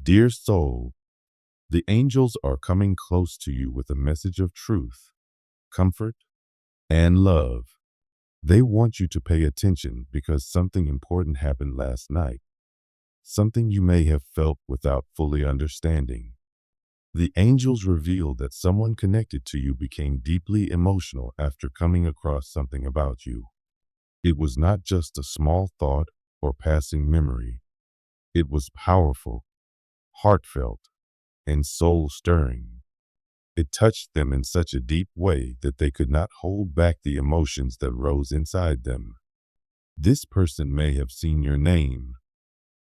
Dear soul, the angels are coming close to you with a message of truth, comfort, and love. They want you to pay attention because something important happened last night, something you may have felt without fully understanding. The angels reveal that someone connected to you became deeply emotional after coming across something about you. It was not just a small thought or passing memory. It was powerful, heartfelt, and soul-stirring. It touched them in such a deep way that they could not hold back the emotions that rose inside them. This person may have seen your name,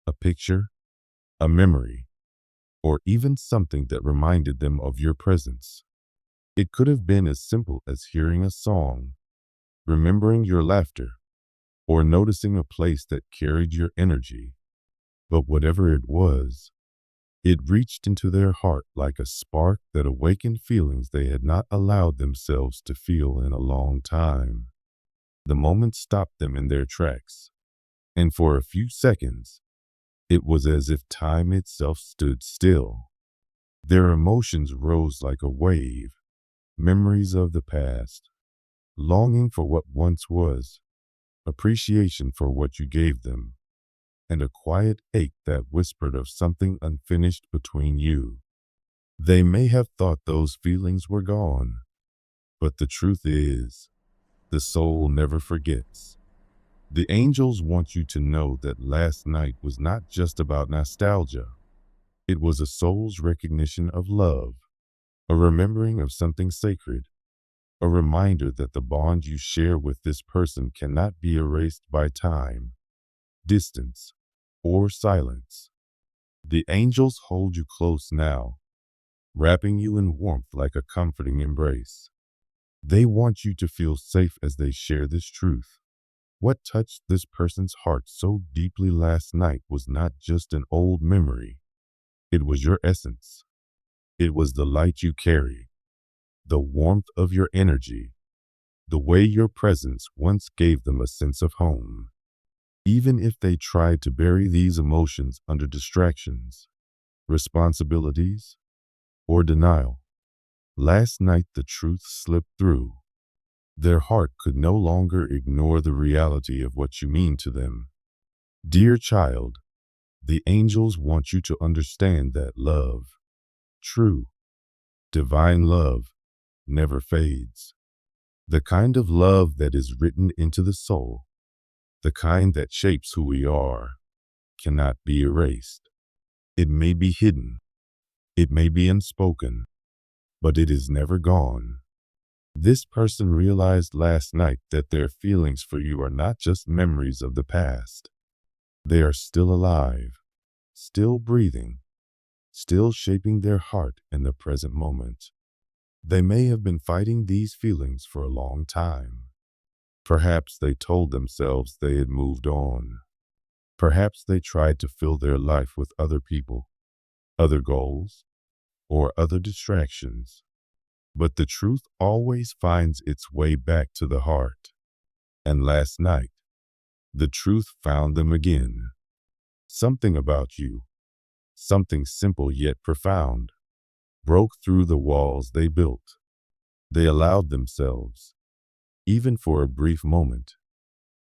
a picture, a memory, or even something that reminded them of your presence. It could have been as simple as hearing a song, remembering your laughter, or noticing a place that carried your energy. But whatever it was, it reached into their heart like a spark that awakened feelings they had not allowed themselves to feel in a long time. The moment stopped them in their tracks, and for a few seconds, it was as if time itself stood still. Their emotions rose like a wave, memories of the past, longing for what once was, appreciation for what you gave them, and a quiet ache that whispered of something unfinished between you. They may have thought those feelings were gone, but the truth is, the soul never forgets. The angels want you to know that last night was not just about nostalgia. It was a soul's recognition of love, a remembering of something sacred, a reminder that the bond you share with this person cannot be erased by time, distance, or silence. The angels hold you close now, wrapping you in warmth like a comforting embrace. They want you to feel safe as they share this truth. What touched this person's heart so deeply last night was not just an old memory. It was your essence. It was the light you carry, the warmth of your energy, the way your presence once gave them a sense of home. Even if they tried to bury these emotions under distractions, responsibilities, or denial, last night the truth slipped through. Their heart could no longer ignore the reality of what you mean to them. Dear child, the angels want you to understand that love, true, divine love, never fades. The kind of love that is written into the soul, the kind that shapes who we are, cannot be erased. It may be hidden, it may be unspoken, but it is never gone. This person realized last night that their feelings for you are not just memories of the past. They are still alive, still breathing, still shaping their heart in the present moment. They may have been fighting these feelings for a long time. Perhaps they told themselves they had moved on. Perhaps they tried to fill their life with other people, other goals, or other distractions. But the truth always finds its way back to the heart. And last night, the truth found them again. Something about you, something simple yet profound, broke through the walls they built. They allowed themselves, even for a brief moment,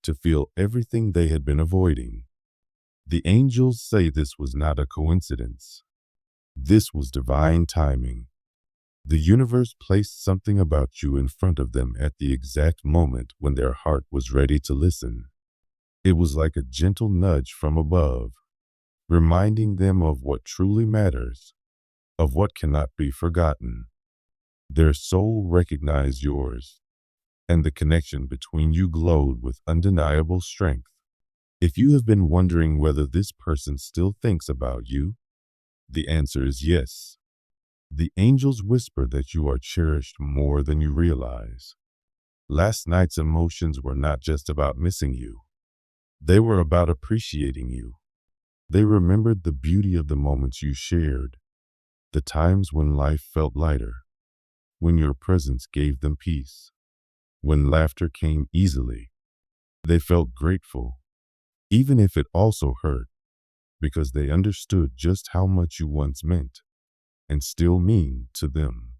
to feel everything they had been avoiding. The angels say this was not a coincidence. This was divine timing. The universe placed something about you in front of them at the exact moment when their heart was ready to listen. It was like a gentle nudge from above, reminding them of what truly matters, of what cannot be forgotten. Their soul recognized yours, and the connection between you glowed with undeniable strength. If you have been wondering whether this person still thinks about you, the answer is yes. The angels whisper that you are cherished more than you realize. Last night's emotions were not just about missing you. They were about appreciating you. They remembered the beauty of the moments you shared, the times when life felt lighter, when your presence gave them peace, when laughter came easily. They felt grateful, even if it also hurt. because they understood just how much you once meant and still mean to them.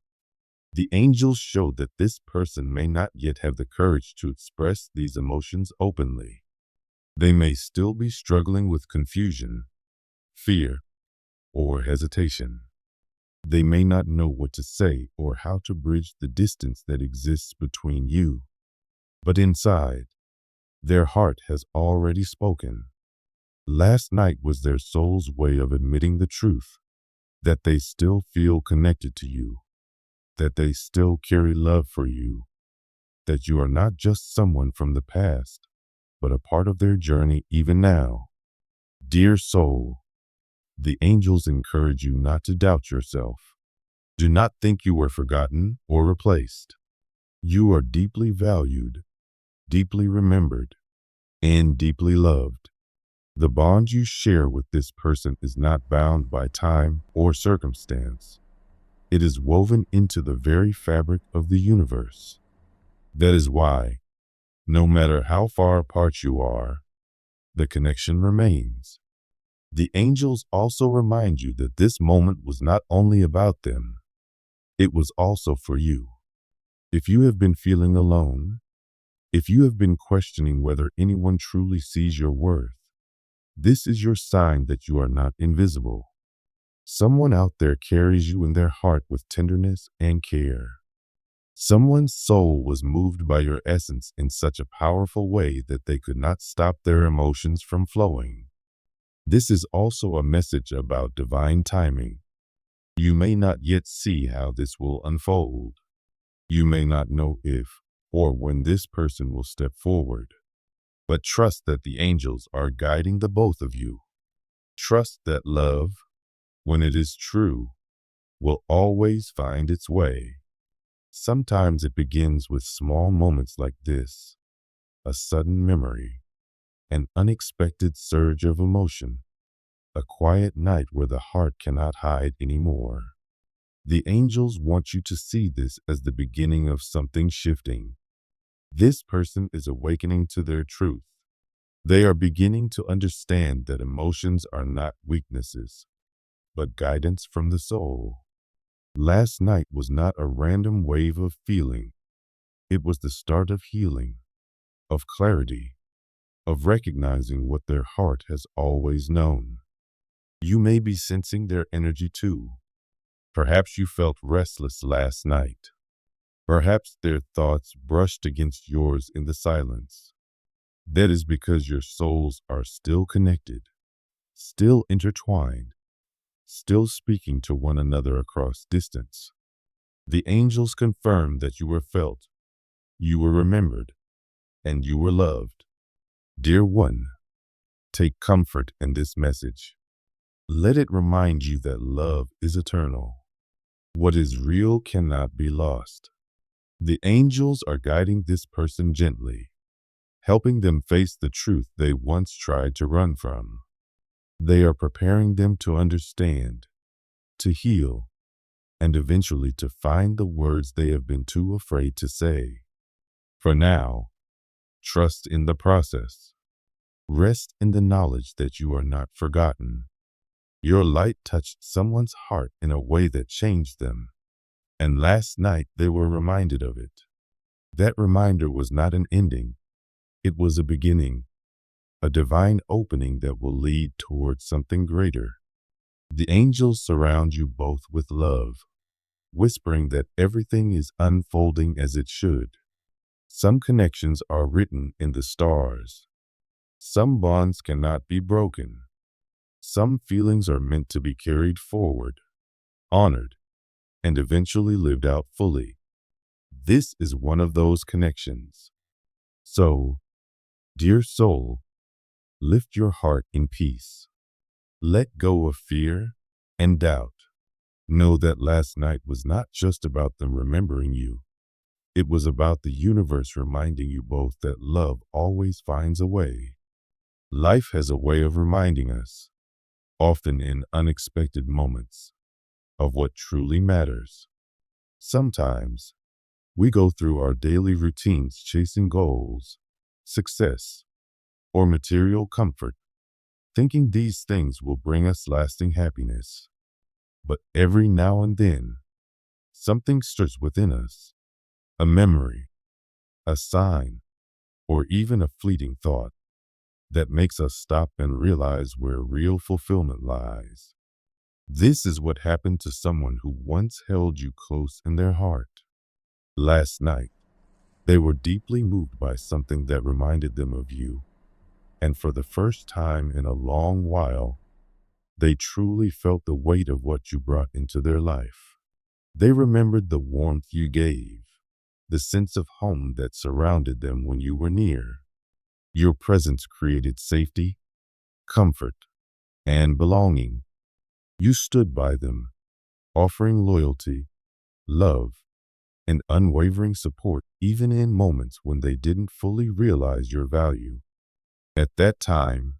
The angels show that this person may not yet have the courage to express these emotions openly. They may still be struggling with confusion, fear, or hesitation. They may not know what to say or how to bridge the distance that exists between you. But inside, their heart has already spoken. Last night was their soul's way of admitting the truth, that they still feel connected to you, that they still carry love for you, that you are not just someone from the past, but a part of their journey even now. Dear soul, the angels encourage you not to doubt yourself. Do not think you were forgotten or replaced. You are deeply valued, deeply remembered, and deeply loved. The bond you share with this person is not bound by time or circumstance. It is woven into the very fabric of the universe. That is why, no matter how far apart you are, the connection remains. The angels also remind you that this moment was not only about them, it was also for you. If you have been feeling alone, if you have been questioning whether anyone truly sees your worth, this is your sign that you are not invisible. Someone out there carries you in their heart with tenderness and care. Someone's soul was moved by your essence in such a powerful way that they could not stop their emotions from flowing. This is also a message about divine timing. You may not yet see how this will unfold. You may not know if or when this person will step forward. But trust that the angels are guiding the both of you. Trust that love, when it is true, will always find its way. Sometimes it begins with small moments like this, a sudden memory, an unexpected surge of emotion, a quiet night where the heart cannot hide anymore. The angels want you to see this as the beginning of something shifting. This person is awakening to their truth. They are beginning to understand that emotions are not weaknesses, but guidance from the soul. Last night was not a random wave of feeling. It was the start of healing, of clarity, of recognizing what their heart has always known. You may be sensing their energy too. Perhaps you felt restless last night. Perhaps their thoughts brushed against yours in the silence. That is because your souls are still connected, still intertwined, still speaking to one another across distance. The angels confirm that you were felt, you were remembered, and you were loved. Dear one, take comfort in this message. Let it remind you that love is eternal. What is real cannot be lost. The angels are guiding this person gently, helping them face the truth they once tried to run from. They are preparing them to understand, to heal, and eventually to find the words they have been too afraid to say. For now, trust in the process. Rest in the knowledge that you are not forgotten. Your light touched someone's heart in a way that changed them, and last night they were reminded of it. That reminder was not an ending. It was a beginning, a divine opening that will lead towards something greater. The angels surround you both with love, whispering that everything is unfolding as it should. Some connections are written in the stars. Some bonds cannot be broken. Some feelings are meant to be carried forward, honored, and eventually lived out fully. This is one of those connections. So, dear soul, lift your heart in peace. Let go of fear and doubt. Know that last night was not just about them remembering you. It was about the universe reminding you both that love always finds a way. Life has a way of reminding us, often in unexpected moments, of what truly matters. Sometimes, we go through our daily routines chasing goals, success, or material comfort, thinking these things will bring us lasting happiness. But every now and then, something stirs within us, a memory, a sign, or even a fleeting thought that makes us stop and realize where real fulfillment lies. This is what happened to someone who once held you close in their heart. Last night, they were deeply moved by something that reminded them of you, and for the first time in a long while, they truly felt the weight of what you brought into their life. They remembered the warmth you gave, the sense of home that surrounded them when you were near. Your presence created safety, comfort, and belonging. You stood by them, offering loyalty, love, and unwavering support even in moments when they didn't fully realize your value. At that time,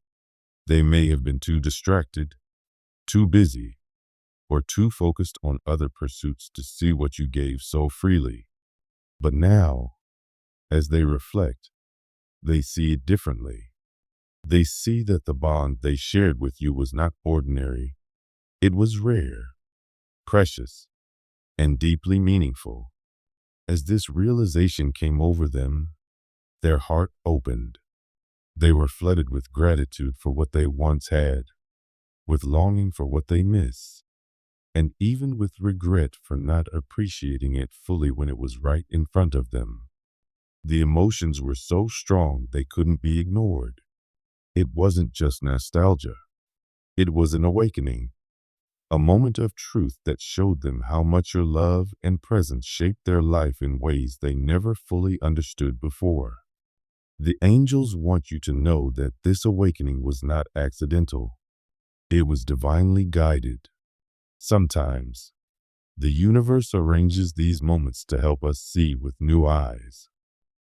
they may have been too distracted, too busy, or too focused on other pursuits to see what you gave so freely. But now, as they reflect, they see it differently. They see that the bond they shared with you was not ordinary. It was rare, precious, and deeply meaningful. As this realization came over them, their heart opened. They were flooded with gratitude for what they once had, with longing for what they miss, and even with regret for not appreciating it fully when it was right in front of them. The emotions were so strong they couldn't be ignored. It wasn't just nostalgia. It was an awakening, a moment of truth that showed them how much your love and presence shaped their life in ways they never fully understood before. The angels want you to know that this awakening was not accidental. It was divinely guided. Sometimes, the universe arranges these moments to help us see with new eyes.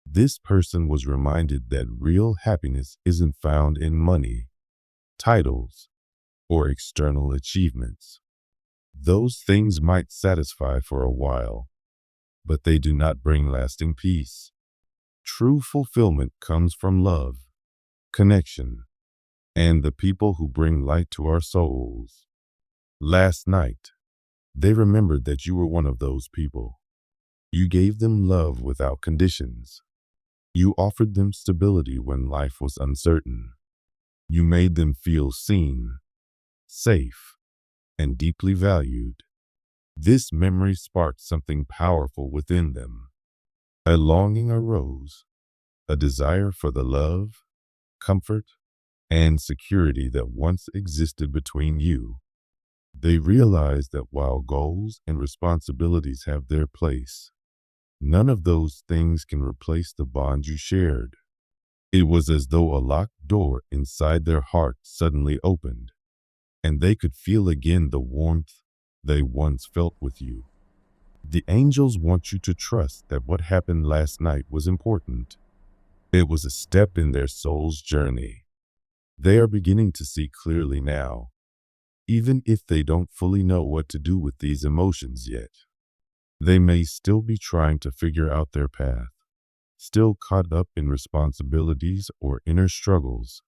This person was reminded that real happiness isn't found in money, titles, or external achievements. Those things might satisfy for a while, but they do not bring lasting peace. True fulfillment comes from love, connection, and the people who bring light to our souls. Last night, they remembered that you were one of those people. You gave them love without conditions. You offered them stability when life was uncertain. You made them feel seen, safe, and deeply valued. This memory sparked something powerful within them. A longing arose, a desire for the love, comfort, and security that once existed between you. They realized that while goals and responsibilities have their place, none of those things can replace the bond you shared. It was as though a locked door inside their heart suddenly opened, and they could feel again the warmth they once felt with you. The angels want you to trust that what happened last night was important. It was a step in their soul's journey. They are beginning to see clearly now, even if they don't fully know what to do with these emotions yet. They may still be trying to figure out their path, still caught up in responsibilities or inner struggles,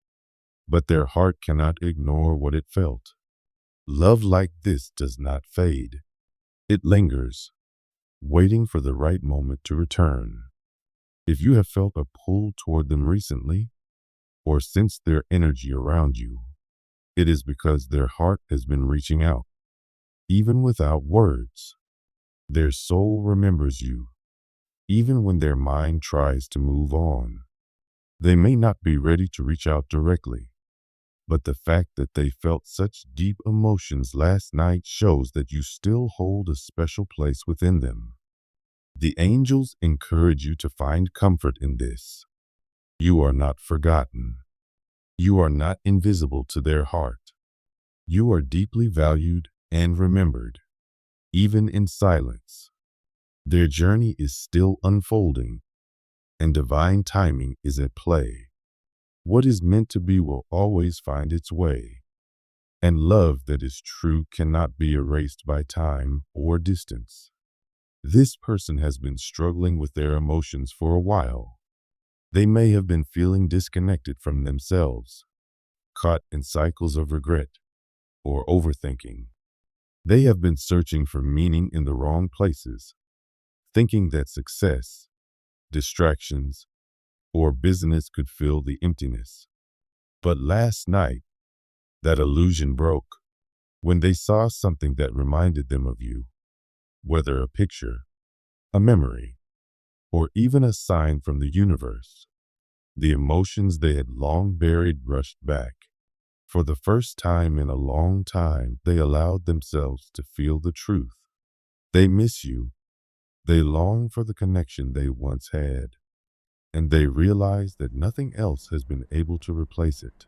but their heart cannot ignore what it felt. Love like this does not fade. It lingers, waiting for the right moment to return. If you have felt a pull toward them recently, or sensed their energy around you, it is because their heart has been reaching out, even without words. Their soul remembers you, even when their mind tries to move on. They may not be ready to reach out directly, but the fact that they felt such deep emotions last night shows that you still hold a special place within them. The angels encourage you to find comfort in this. You are not forgotten. You are not invisible to their heart. You are deeply valued and remembered, even in silence. Their journey is still unfolding, and divine timing is at play. What is meant to be will always find its way, and love that is true cannot be erased by time or distance. This person has been struggling with their emotions for a while. They may have been feeling disconnected from themselves, caught in cycles of regret or overthinking. They have been searching for meaning in the wrong places, thinking that success, distractions, or business could fill the emptiness. But last night, that illusion broke when they saw something that reminded them of you, whether a picture, a memory, or even a sign from the universe. The emotions they had long buried rushed back. For the first time in a long time, they allowed themselves to feel the truth. They miss you. They long for the connection they once had. And they realize that nothing else has been able to replace it.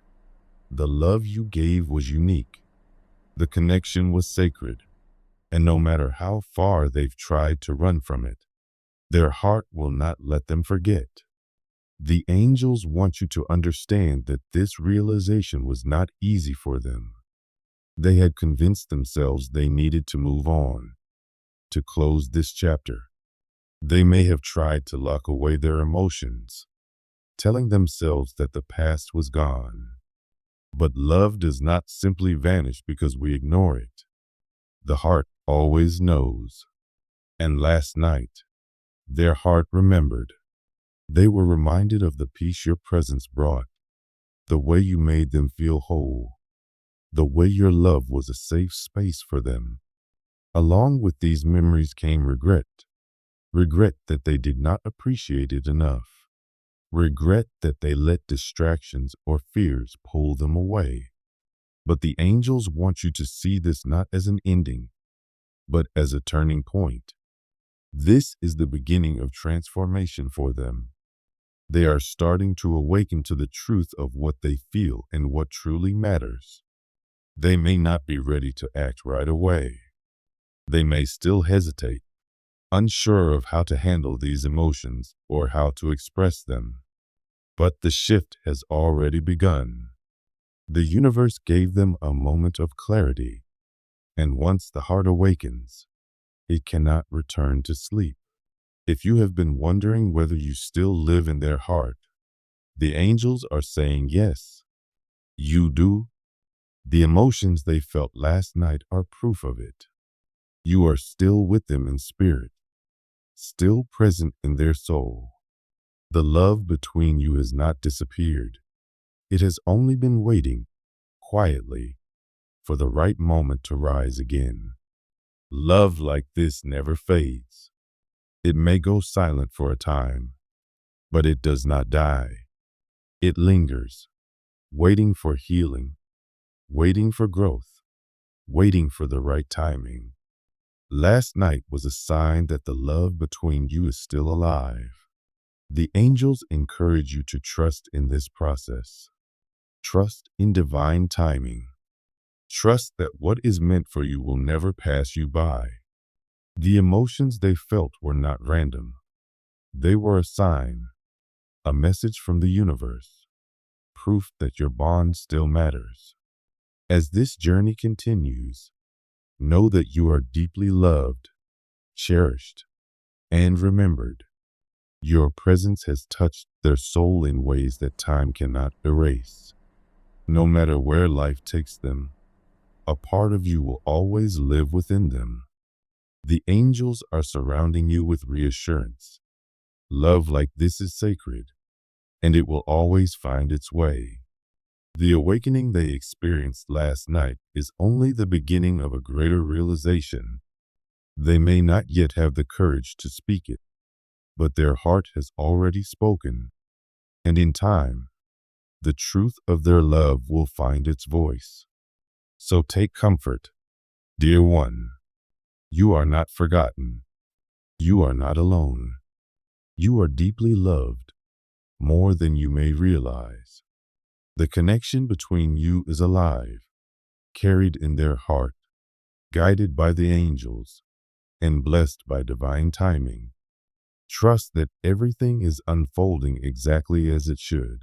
The love you gave was unique. The connection was sacred. And no matter how far they've tried to run from it, their heart will not let them forget. The angels want you to understand that this realization was not easy for them. They had convinced themselves they needed to move on, to close this chapter. They may have tried to lock away their emotions, telling themselves that the past was gone. But love does not simply vanish because we ignore it. The heart always knows. And last night, their heart remembered. They were reminded of the peace your presence brought, the way you made them feel whole, the way your love was a safe space for them. Along with these memories came regret that they did not appreciate it enough, regret that they let distractions or fears pull them away. But the angels want you to see this not as an ending, but as a turning point. This is the beginning of transformation for them. They are starting to awaken to the truth of what they feel and what truly matters. They may not be ready to act right away. They may still hesitate, unsure of how to handle these emotions or how to express them. But the shift has already begun. The universe gave them a moment of clarity, and once the heart awakens, it cannot return to sleep. If you have been wondering whether you still live in their heart, the angels are saying yes. You do. The emotions they felt last night are proof of it. You are still with them in spirit, still present in their soul. The love between you has not disappeared. It has only been waiting, quietly, for the right moment to rise again. Love like this never fades. It may go silent for a time, but it does not die. It lingers, waiting for healing, waiting for growth, waiting for the right timing. Last night was a sign that the love between you is still alive. The angels encourage you to trust in this process. Trust in divine timing. Trust that what is meant for you will never pass you by. The emotions they felt were not random. They were a sign, a message from the universe, proof that your bond still matters. As this journey continues, know that you are deeply loved, cherished, and remembered. Your presence has touched their soul in ways that time cannot erase. No matter where life takes them, a part of you will always live within them. The angels are surrounding you with reassurance. Love like this is sacred, and it will always find its way. The awakening they experienced last night is only the beginning of a greater realization. They may not yet have the courage to speak it, but their heart has already spoken, and in time, the truth of their love will find its voice. So take comfort, dear one. You are not forgotten. You are not alone. You are deeply loved, more than you may realize. The connection between you is alive, carried in their heart, guided by the angels, and blessed by divine timing. Trust that everything is unfolding exactly as it should.